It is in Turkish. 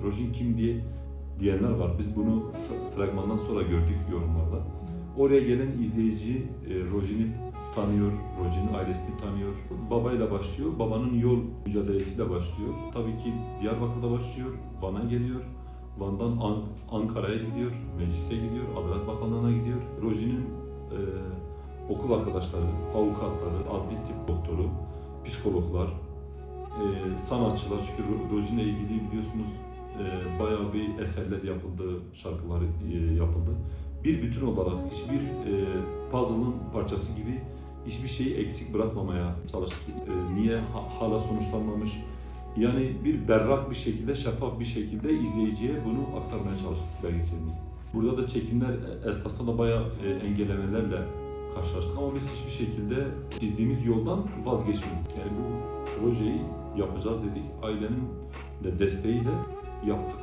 Rojin kim diyenler var. Biz bunu fragmandan sonra gördük yorumlarda. Oraya gelen izleyici Rojin'i tanıyor, Rojin'in ailesini tanıyor. Babayla başlıyor, babanın yol mücadelesiyle başlıyor. Tabii ki Diyarbakır'da başlıyor, Van'a geliyor. Van'dan Ankara'ya gidiyor, meclise gidiyor, Adalet Bakanlığı'na gidiyor. Rojin'in okul arkadaşları, avukatları, adli tıp doktoru, psikologlar, sanatçılar. Çünkü Rojin'le ilgili biliyorsunuz bayağı bir eserler yapıldı, şarkılar yapıldı. Bir bütün olarak hiçbir puzzle'ın parçası gibi hiçbir şeyi eksik bırakmamaya çalıştık. Niye hala sonuçlanmamış? Yani bir berrak bir şekilde, şeffaf bir şekilde izleyiciye bunu aktarmaya çalıştık belgeselini. Burada da çekimler esnasında da bayağı engellemelerle karşılaştık ama biz hiçbir şekilde çizdiğimiz yoldan vazgeçmedik. Yani bu projeyi yapacağız dedik. Ailenin de desteğiyle yaptık.